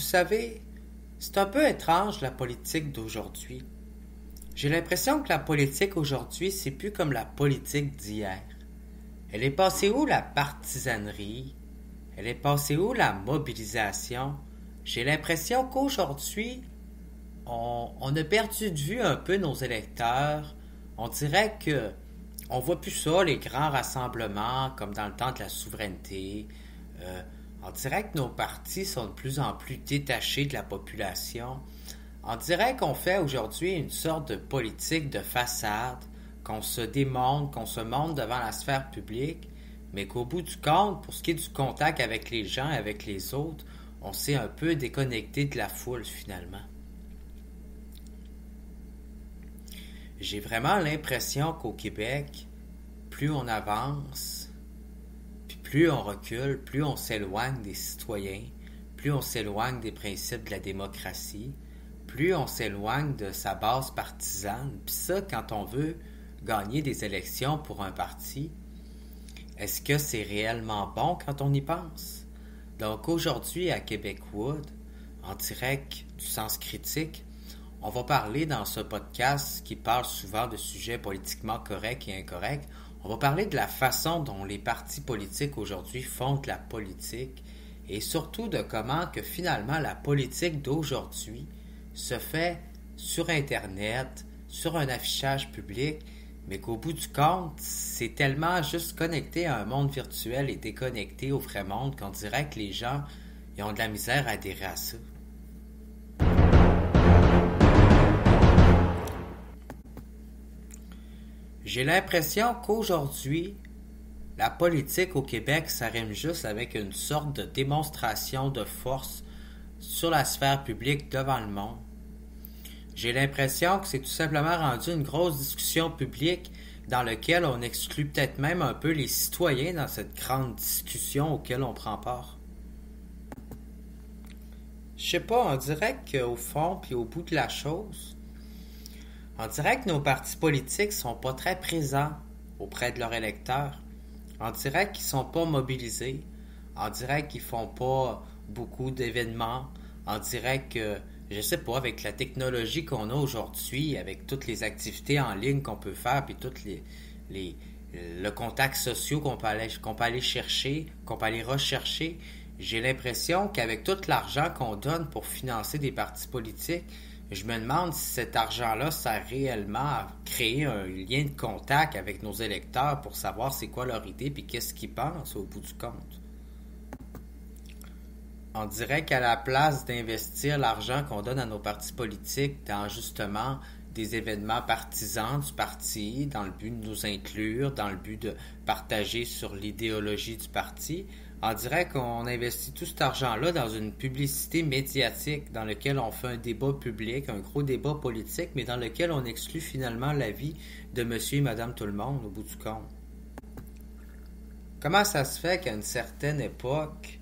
savez, c'est un peu étrange la politique d'aujourd'hui. J'ai l'impression que la politique aujourd'hui, c'est plus comme la politique d'hier. Elle est passée où la partisanerie? Elle est passée où la mobilisation? J'ai l'impression qu'aujourd'hui, on a perdu de vue un peu nos électeurs. On dirait que on voit plus ça, les grands rassemblements, comme dans le temps de la souveraineté. On dirait que nos partis sont de plus en plus détachés de la population. On dirait qu'on fait aujourd'hui une sorte de politique de façade, qu'on se démontre, qu'on se montre devant la sphère publique, mais qu'au bout du compte, pour ce qui est du contact avec les gens et avec les autres, on s'est un peu déconnecté de la foule finalement. J'ai vraiment l'impression qu'au Québec, plus on avance, puis plus on recule, plus on s'éloigne des citoyens, plus on s'éloigne des principes de la démocratie, plus on s'éloigne de sa base partisane. Puis ça, quand on veut gagner des élections pour un parti, est-ce que c'est réellement bon quand on y pense? Donc aujourd'hui, à Québecwood, en direct du Sens Critique, on va parler dans ce podcast qui parle souvent de sujets politiquement corrects et incorrects, on va parler de la façon dont les partis politiques aujourd'hui font de la politique et surtout de comment que finalement la politique d'aujourd'hui se fait sur Internet, sur un affichage public, mais qu'au bout du compte, c'est tellement juste connecté à un monde virtuel et déconnecté au vrai monde qu'on dirait que les gens ils ont de la misère à adhérer à ça. J'ai l'impression qu'aujourd'hui, la politique au Québec, ça rime juste avec une sorte de démonstration de force sur la sphère publique devant le monde. J'ai l'impression que c'est tout simplement rendu une grosse discussion publique dans laquelle on exclut peut-être même un peu les citoyens dans cette grande discussion auquel on prend part. Je sais pas, on dirait qu'au fond puis au bout de la chose, on dirait que nos partis politiques sont pas très présents auprès de leurs électeurs. On dirait qu'ils sont pas mobilisés. On dirait qu'ils font pas beaucoup d'événements. On dirait que, je sais pas, avec la technologie qu'on a aujourd'hui, avec toutes les activités en ligne qu'on peut faire, puis toutes le contact social qu'on peut aller chercher, qu'on peut aller rechercher, j'ai l'impression qu'avec tout l'argent qu'on donne pour financer des partis politiques, je me demande si cet argent-là sert réellement à créer un lien de contact avec nos électeurs pour savoir c'est quoi leur idée et qu'est-ce qu'ils pensent au bout du compte. On dirait qu'à la place d'investir l'argent qu'on donne à nos partis politiques dans justement des événements partisans du parti, dans le but de nous inclure, dans le but de partager sur l'idéologie du parti, on dirait qu'on investit tout cet argent-là dans une publicité médiatique dans laquelle on fait un débat public, un gros débat politique, mais dans lequel on exclut finalement l'avis de monsieur et madame tout le monde au bout du compte. Comment ça se fait qu'à une certaine époque,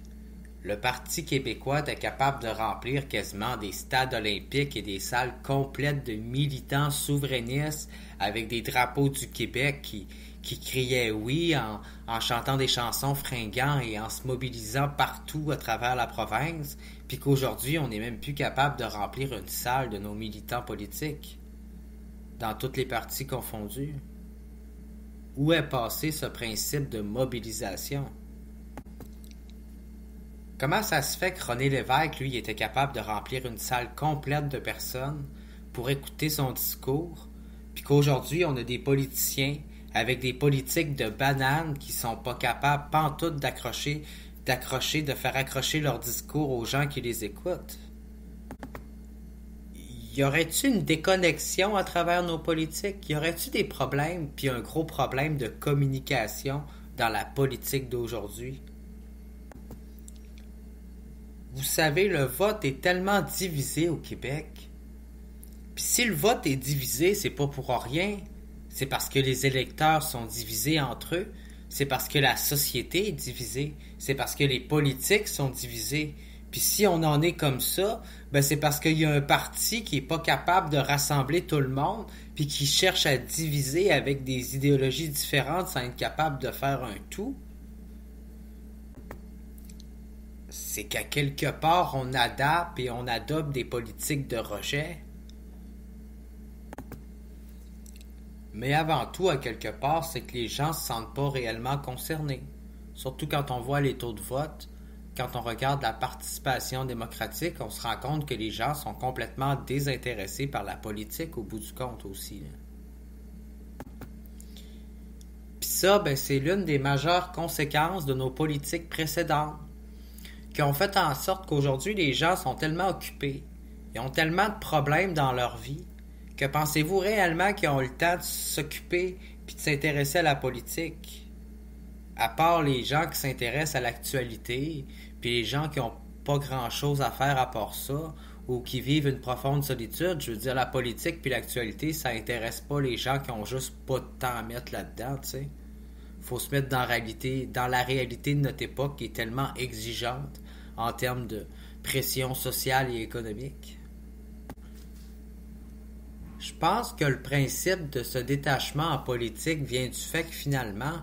le Parti québécois était capable de remplir quasiment des stades olympiques et des salles complètes de militants souverainistes avec des drapeaux du Québec qui criaient oui en chantant des chansons fringants et en se mobilisant partout à travers la province, puis qu'aujourd'hui, on n'est même plus capable de remplir une salle de nos militants politiques, dans toutes les parties confondues. Où est passé ce principe de mobilisation? Comment ça se fait que René Lévesque, lui, était capable de remplir une salle complète de personnes pour écouter son discours, puis qu'aujourd'hui, on a des politiciens avec des politiques de bananes qui sont pas capables pantoute de faire accrocher leur discours aux gens qui les écoutent? Y aurait-tu une déconnexion à travers nos politiques? Y aurait-tu des problèmes, puis un gros problème de communication dans la politique d'aujourd'hui? Vous savez, le vote est tellement divisé au Québec. Puis si le vote est divisé, c'est pas pour rien. C'est parce que les électeurs sont divisés entre eux. C'est parce que la société est divisée. C'est parce que les politiques sont divisés. Puis si on en est comme ça, ben c'est parce qu'il y a un parti qui est pas capable de rassembler tout le monde, puis qui cherche à diviser avec des idéologies différentes sans être capable de faire un tout. c'est qu'à quelque part, on adapte et on adopte des politiques de rejet. Mais avant tout, à quelque part, c'est que les gens ne se sentent pas réellement concernés. Surtout quand on voit les taux de vote, quand on regarde la participation démocratique, on se rend compte que les gens sont complètement désintéressés par la politique au bout du compte aussi. Puis ça, c'est l'une des majeures conséquences de nos politiques précédentes, qui ont fait en sorte qu'aujourd'hui, les gens sont tellement occupés, ils ont tellement de problèmes dans leur vie, que pensez-vous réellement qu'ils ont le temps de s'occuper puis de s'intéresser à la politique? À part les gens qui s'intéressent à l'actualité, puis les gens qui n'ont pas grand-chose à faire à part ça, ou qui vivent une profonde solitude, je veux dire, la politique puis l'actualité, ça intéresse pas les gens qui ont juste pas de temps à mettre là-dedans, tu sais. Faut se mettre dans la réalité de notre époque qui est tellement exigeante en termes de pression sociale et économique. Je pense que le principe de ce détachement en politique vient du fait que finalement,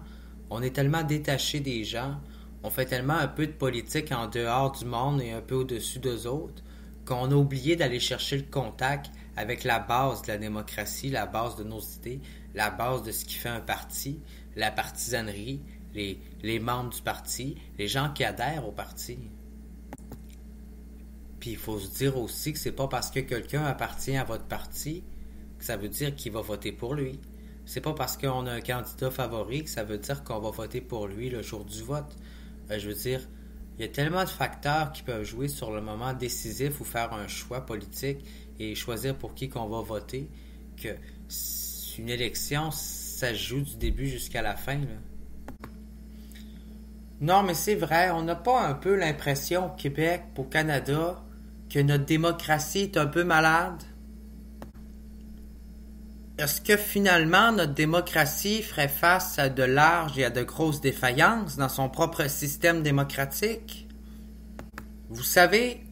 on est tellement détaché des gens, on fait tellement un peu de politique en dehors du monde et un peu au-dessus d'eux autres, qu'on a oublié d'aller chercher le contact avec la base de la démocratie, la base de nos idées, la base de ce qui fait un parti, la partisanerie, les membres du parti, les gens qui adhèrent au parti. Puis il faut se dire aussi que c'est pas parce que quelqu'un appartient à votre parti que ça veut dire qu'il va voter pour lui. C'est pas parce qu'on a un candidat favori que ça veut dire qu'on va voter pour lui le jour du vote. Je veux dire, il y a tellement de facteurs qui peuvent jouer sur le moment décisif ou faire un choix politique et choisir pour qui qu'on va voter que une élection, ça se joue du début jusqu'à la fin, là. Non, mais c'est vrai, on n'a pas un peu l'impression au Québec, au Canada, que notre démocratie est un peu malade? Est-ce que finalement notre démocratie ferait face à de larges et à de grosses défaillances dans son propre système démocratique? Vous savez,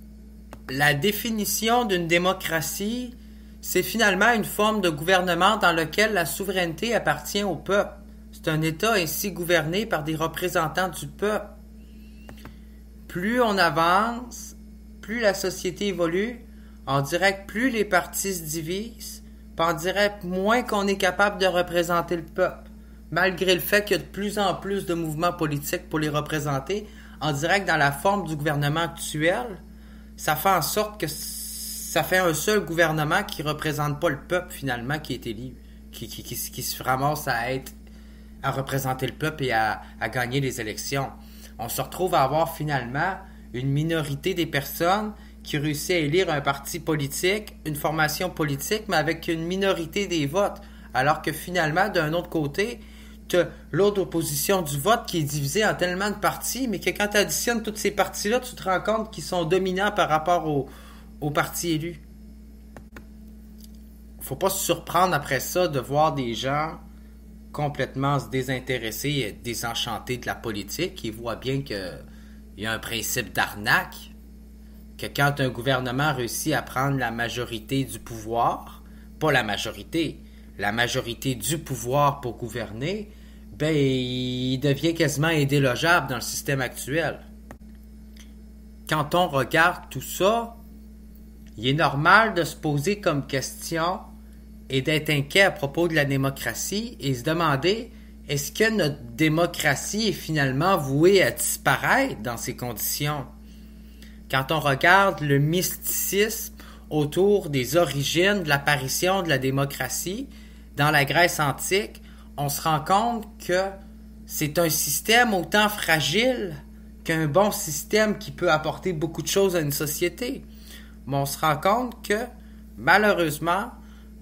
la définition d'une démocratie, c'est finalement une forme de gouvernement dans lequel la souveraineté appartient au peuple. C'est un État ainsi gouverné par des représentants du peuple. Plus on avance, plus la société évolue, on dirait que plus les partis se divisent, puis on dirait moins qu'on est capable de représenter le peuple. Malgré le fait qu'il y a de plus en plus de mouvements politiques pour les représenter, on dirait que dans la forme du gouvernement actuel, ça fait en sorte que ça fait un seul gouvernement qui ne représente pas le peuple finalement qui est élu, qui se ramasse à représenter le peuple et à gagner les élections. On se retrouve à avoir finalement une minorité des personnes qui réussit à élire un parti politique, une formation politique, mais avec une minorité des votes. Alors que finalement, d'un autre côté, tu as l'autre opposition du vote qui est divisée en tellement de partis, mais que quand tu additionnes tous ces partis-là, tu te rends compte qu'ils sont dominants par rapport aux partis élus. Faut pas se surprendre après ça de voir des gens complètement se désintéresser et désenchantés de la politique, qui voient bien qu'il y a un principe d'arnaque, que quand un gouvernement réussit à prendre la majorité du pouvoir, pas la majorité du pouvoir pour gouverner, il devient quasiment indélogeable dans le système actuel. Quand on regarde tout ça, il est normal de se poser comme question et d'être inquiet à propos de la démocratie et se demander est-ce que notre démocratie est finalement vouée à disparaître dans ces conditions? Quand on regarde le mysticisme autour des origines de l'apparition de la démocratie dans la Grèce antique, on se rend compte que c'est un système autant fragile qu'un bon système qui peut apporter beaucoup de choses à une société. Mais on se rend compte que, malheureusement,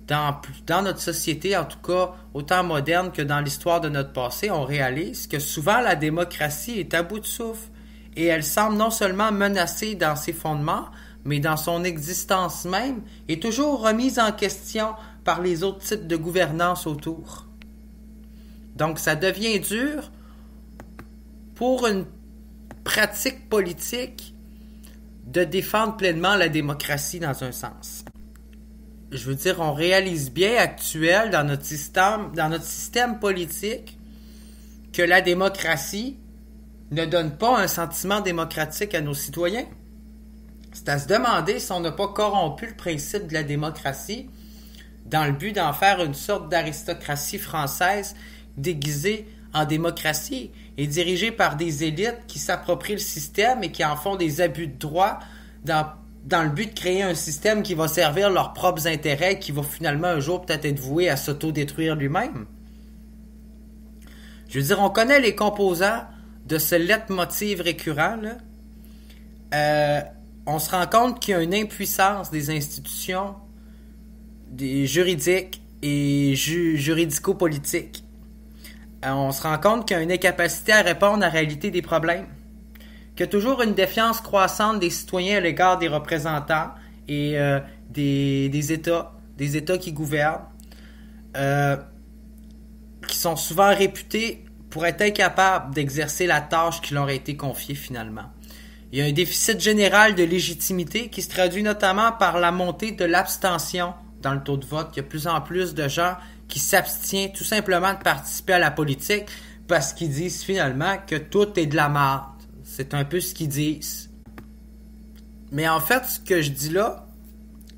dans notre société, en tout cas autant moderne que dans l'histoire de notre passé, on réalise que souvent la démocratie est à bout de souffle. Et elle semble non seulement menacée dans ses fondements, mais dans son existence même, et toujours remise en question par les autres types de gouvernance autour. Donc ça devient dur pour une pratique politique de défendre pleinement la démocratie dans un sens. Je veux dire, on réalise bien actuel dans notre système politique que la démocratie, ne donne pas un sentiment démocratique à nos citoyens? C'est à se demander si on n'a pas corrompu le principe de la démocratie dans le but d'en faire une sorte d'aristocratie française déguisée en démocratie et dirigée par des élites qui s'approprient le système et qui en font des abus de droit dans le but de créer un système qui va servir leurs propres intérêts et qui va finalement un jour peut-être être voué à s'auto-détruire lui-même. Je veux dire, on connaît les composants de ce leitmotiv récurrent, là. On se rend compte qu'il y a une impuissance des institutions des juridiques et juridico-politiques. On se rend compte qu'il y a une incapacité à répondre à la réalité des problèmes. Qu'il y a toujours une défiance croissante des citoyens à l'égard des représentants et des États qui gouvernent, qui sont souvent réputés pour être incapables d'exercer la tâche qui leur a été confiée finalement. Il y a un déficit général de légitimité qui se traduit notamment par la montée de l'abstention dans le taux de vote. Il y a de plus en plus de gens qui s'abstiennent tout simplement de participer à la politique parce qu'ils disent finalement que tout est de la merde. C'est un peu ce qu'ils disent. Mais en fait, ce que je dis là,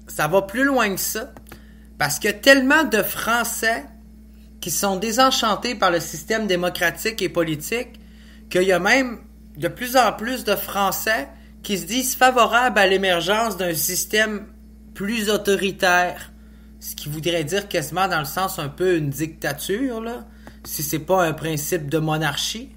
ça va plus loin que ça. Parce qu'il y a tellement de Français qui sont désenchantés par le système démocratique et politique qu'il y a même de plus en plus de Français qui se disent favorables à l'émergence d'un système plus autoritaire. Ce qui voudrait dire quasiment dans le sens un peu une dictature, là, si c'est pas un principe de monarchie.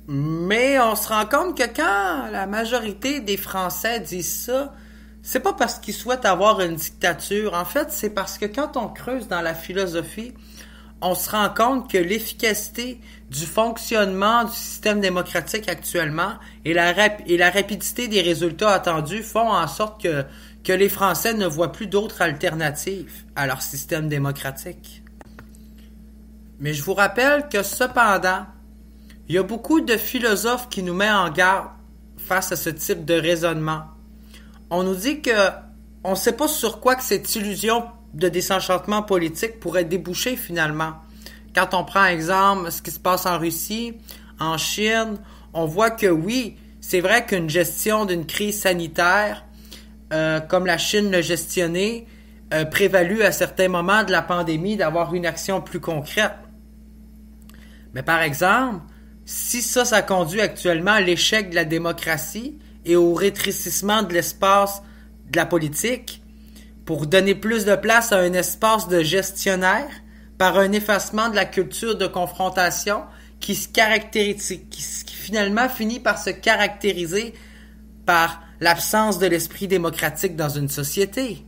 Mais on se rend compte que quand la majorité des Français disent ça, c'est pas parce qu'ils souhaitent avoir une dictature. En fait, c'est parce que quand on creuse dans la philosophie, on se rend compte que l'efficacité du fonctionnement du système démocratique actuellement et la rapidité des résultats attendus font en sorte que les Français ne voient plus d'autres alternatives à leur système démocratique. Mais je vous rappelle que cependant, il y a beaucoup de philosophes qui nous mettent en garde face à ce type de raisonnement. On nous dit que on ne sait pas sur quoi que cette illusion de désenchantement politique pourrait déboucher finalement. Quand on prend exemple ce qui se passe en Russie, en Chine, on voit que oui, c'est vrai qu'une gestion d'une crise sanitaire, comme la Chine l'a gestionnée, prévalu à certains moments de la pandémie d'avoir une action plus concrète. Mais par exemple, si ça conduit actuellement à l'échec de la démocratie et au rétrécissement de l'espace de la politique, pour donner plus de place à un espace de gestionnaire par un effacement de la culture de confrontation qui finalement finit par se caractériser par l'absence de l'esprit démocratique dans une société.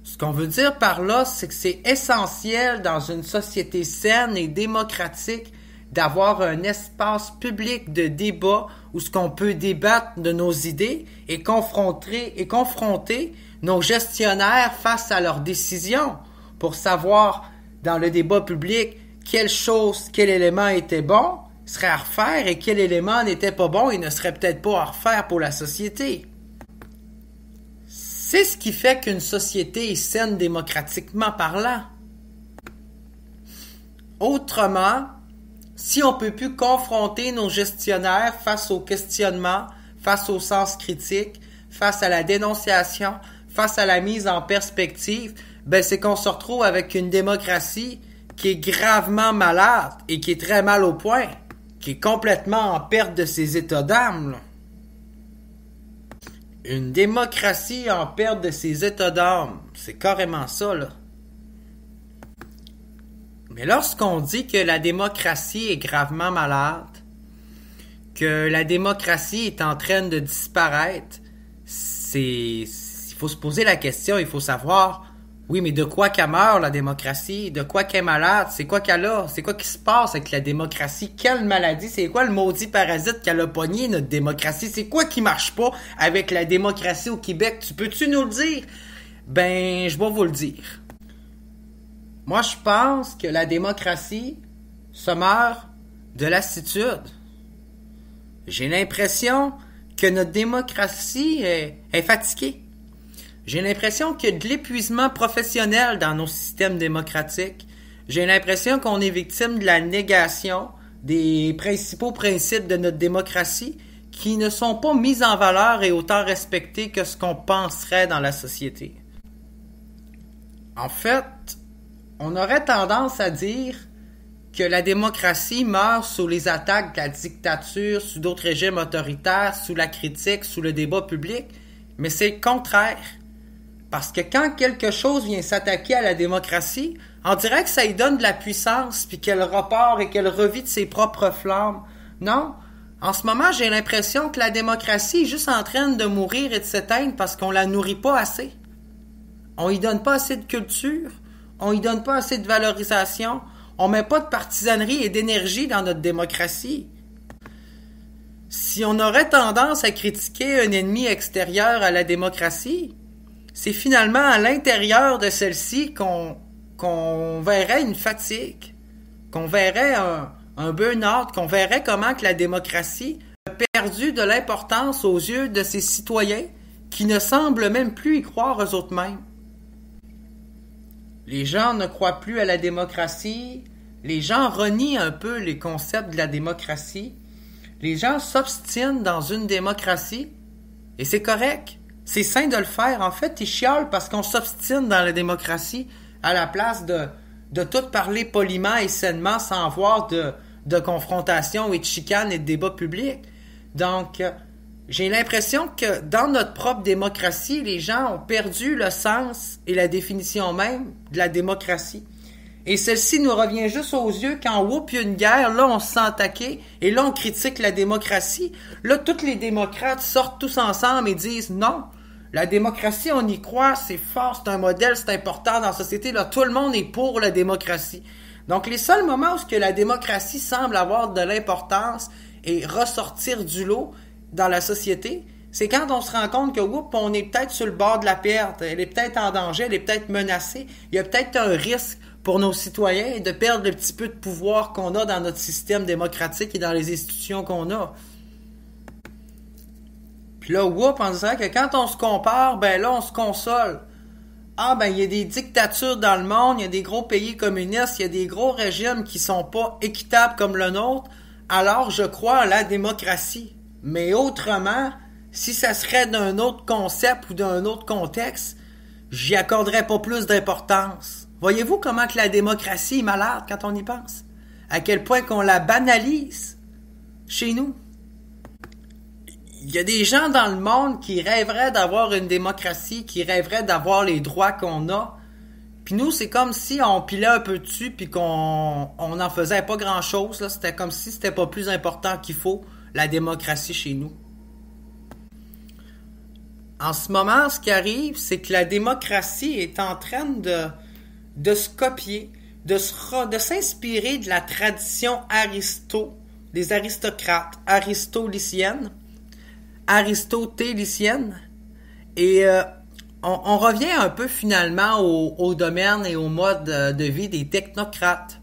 Ce qu'on veut dire par là, c'est que c'est essentiel dans une société saine et démocratique d'avoir un espace public de débat où ce qu'on peut débattre de nos idées et confronter nos gestionnaires face à leurs décisions pour savoir dans le débat public quel élément était bon, serait à refaire et quel élément n'était pas bon et ne serait peut-être pas à refaire pour la société. C'est ce qui fait qu'une société est saine démocratiquement parlant. Autrement, si on ne peut plus confronter nos gestionnaires face au questionnement, face au sens critique, face à la dénonciation, face à la mise en perspective, c'est qu'on se retrouve avec une démocratie qui est gravement malade et qui est très mal au point, qui est complètement en perte de ses états d'âme. Une démocratie en perte de ses états d'âme, c'est carrément ça, là. Mais lorsqu'on dit que la démocratie est gravement malade, que la démocratie est en train de disparaître, il faut se poser la question, il faut savoir, oui, mais de quoi qu'elle meurt, la démocratie? De quoi qu'elle est malade? C'est quoi qu'elle a? C'est quoi qui se passe avec la démocratie? Quelle maladie? C'est quoi le maudit parasite qu'elle a pogné, notre démocratie? C'est quoi qui marche pas avec la démocratie au Québec? Peux-tu nous le dire? Je vais vous le dire. Moi, je pense que la démocratie se meurt de lassitude. J'ai l'impression que notre démocratie est fatiguée. J'ai l'impression qu'il y a de l'épuisement professionnel dans nos systèmes démocratiques. J'ai l'impression qu'on est victime de la négation, des principaux principes de notre démocratie qui ne sont pas mis en valeur et autant respectés que ce qu'on penserait dans la société. En fait, on aurait tendance à dire que la démocratie meurt sous les attaques de la dictature, sous d'autres régimes autoritaires, sous la critique, sous le débat public, mais c'est le contraire. Parce que quand quelque chose vient s'attaquer à la démocratie, on dirait que ça lui donne de la puissance, puis qu'elle repart et qu'elle revit de ses propres flammes. Non, en ce moment, j'ai l'impression que la démocratie est juste en train de mourir et de s'éteindre parce qu'on la nourrit pas assez. On y donne pas assez de culture, on y donne pas assez de valorisation, on met pas de partisanerie et d'énergie dans notre démocratie. Si on aurait tendance à critiquer un ennemi extérieur à la démocratie, c'est finalement à l'intérieur de celle-ci qu'on verrait une fatigue, qu'on verrait un burn-out, qu'on verrait comment que la démocratie a perdu de l'importance aux yeux de ses citoyens qui ne semblent même plus y croire eux autres mêmes. Les gens ne croient plus à la démocratie, les gens renient un peu les concepts de la démocratie, les gens s'obstinent dans une démocratie, et c'est correct, c'est sain de le faire. En fait, ils chialent parce qu'on s'obstine dans la démocratie à la place de tout parler poliment et sainement sans avoir de confrontation et de chicane et de débat public. Donc, j'ai l'impression que dans notre propre démocratie, les gens ont perdu le sens et la définition même de la démocratie. Et celle-ci nous revient juste aux yeux quand, whoop, il y a une guerre, là, on se sent attaqué, et là, on critique la démocratie. Là, tous les démocrates sortent tous ensemble et disent non, la démocratie, on y croit, c'est fort, c'est un modèle, c'est important dans la société, là, tout le monde est pour la démocratie. Donc, les seuls moments où la démocratie semble avoir de l'importance et ressortir du lot dans la société, c'est quand on se rend compte que, oups, on est peut-être sur le bord de la perte, elle est peut-être en danger, elle est peut-être menacée, il y a peut-être un risque pour nos citoyens de perdre le petit peu de pouvoir qu'on a dans notre système démocratique et dans les institutions qu'on a. Puis là, oups, on dirait que quand on se compare, ben là, on se console. Ah, ben, il y a des dictatures dans le monde, il y a des gros pays communistes, il y a des gros régimes qui sont pas équitables comme le nôtre, alors je crois à la démocratie. Mais autrement, si ça serait d'un autre concept ou d'un autre contexte, j'y accorderais pas plus d'importance. Voyez-vous comment que la démocratie est malade quand on y pense? À quel point qu'on la banalise chez nous? Il y a des gens dans le monde qui rêveraient d'avoir une démocratie, qui rêveraient d'avoir les droits qu'on a. Puis nous, c'est comme si on pilait un peu dessus puis qu'on en faisait pas grand-chose. Là. C'était comme si c'était pas plus important qu'il faut, la démocratie chez nous. En ce moment, ce qui arrive, c'est que la démocratie est en train de se copier, de s'inspirer de la tradition des aristocrates, aristotélicienne, et on revient un peu finalement au domaine et au mode de vie des technocrates.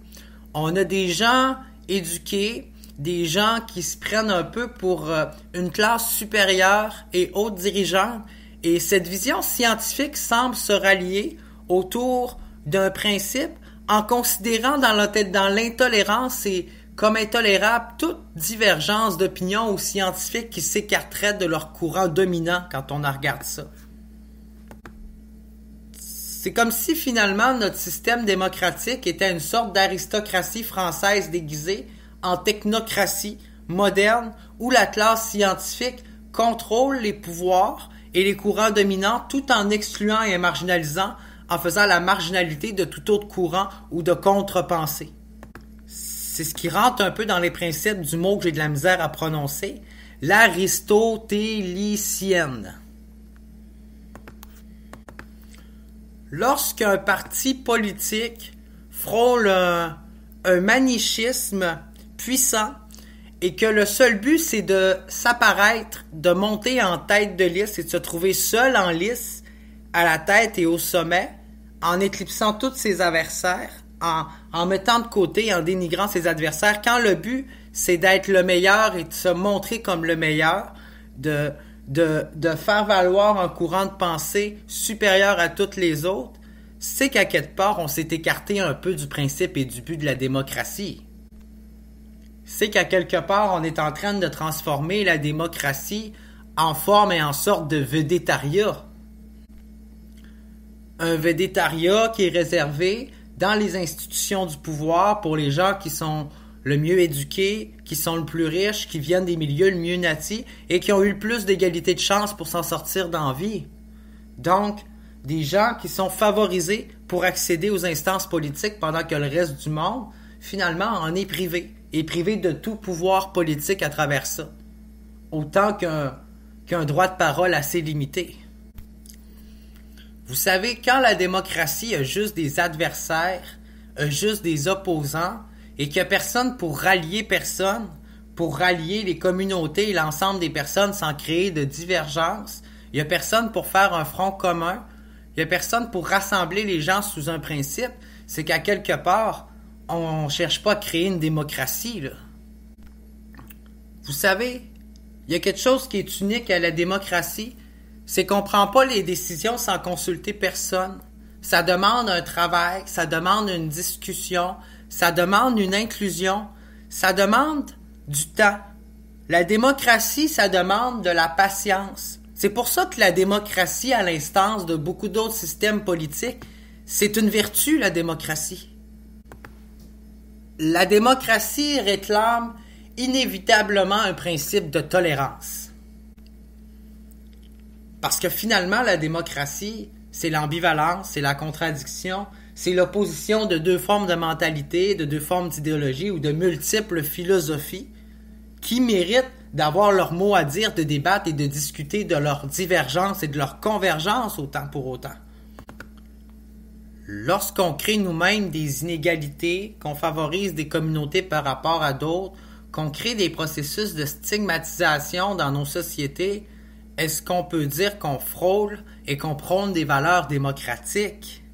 On a des gens éduqués, des gens qui se prennent un peu pour une classe supérieure et haute dirigeante, et cette vision scientifique semble se rallier autour d'un principe en considérant dans l'intolérance et comme intolérable toute divergence d'opinion aux scientifiques qui s'écarteraient de leur courant dominant quand on en regarde ça. C'est comme si finalement notre système démocratique était une sorte d'aristocratie française déguisée en technocratie moderne où la classe scientifique contrôle les pouvoirs et les courants dominants tout en excluant et marginalisant, en faisant la marginalité de tout autre courant ou de contre-pensée. C'est ce qui rentre un peu dans les principes du mot que j'ai de la misère à prononcer, l'aristotélicienne. Lorsqu'un parti politique frôle un manichisme puissant et que le seul but c'est de s'apparaître, de monter en tête de liste et de se trouver seul en lice à la tête et au sommet, en éclipsant tous ses adversaires, en mettant de côté, en dénigrant ses adversaires, quand le but c'est d'être le meilleur et de se montrer comme le meilleur, de faire valoir un courant de pensée supérieur à toutes les autres, c'est qu'à quelque part on s'est écarté un peu du principe et du but de la démocratie. c'est qu'à quelque part, on est en train de transformer la démocratie en forme et en sorte de védétariat. Un védétariat qui est réservé dans les institutions du pouvoir pour les gens qui sont le mieux éduqués, qui sont le plus riches, qui viennent des milieux le mieux nantis et qui ont eu le plus d'égalité de chance pour s'en sortir dans la vie. Donc, des gens qui sont favorisés pour accéder aux instances politiques pendant que le reste du monde, finalement, en est privé. Et privé de tout pouvoir politique à travers ça. Autant qu'un droit de parole assez limité. Vous savez, quand la démocratie a juste des adversaires, a juste des opposants, et qu'il n'y a personne pour rallier personne, pour rallier les communautés et l'ensemble des personnes sans créer de divergence, il n'y a personne pour faire un front commun, il n'y a personne pour rassembler les gens sous un principe, c'est qu'à quelque part, on ne cherche pas à créer une démocratie, là. Vous savez, il y a quelque chose qui est unique à la démocratie, c'est qu'on ne prend pas les décisions sans consulter personne. Ça demande un travail, ça demande une discussion, ça demande une inclusion, ça demande du temps. La démocratie, ça demande de la patience. C'est pour ça que la démocratie, à l'instance de beaucoup d'autres systèmes politiques, c'est une vertu, la démocratie. La démocratie réclame inévitablement un principe de tolérance. Parce que finalement, la démocratie, c'est l'ambivalence, c'est la contradiction, c'est l'opposition de deux formes de mentalité, de deux formes d'idéologie ou de multiples philosophies qui méritent d'avoir leur mot à dire, de débattre et de discuter de leur divergence et de leur convergence autant pour autant. Lorsqu'on crée nous-mêmes des inégalités, qu'on favorise des communautés par rapport à d'autres, qu'on crée des processus de stigmatisation dans nos sociétés, est-ce qu'on peut dire qu'on frôle et qu'on prône des valeurs démocratiques?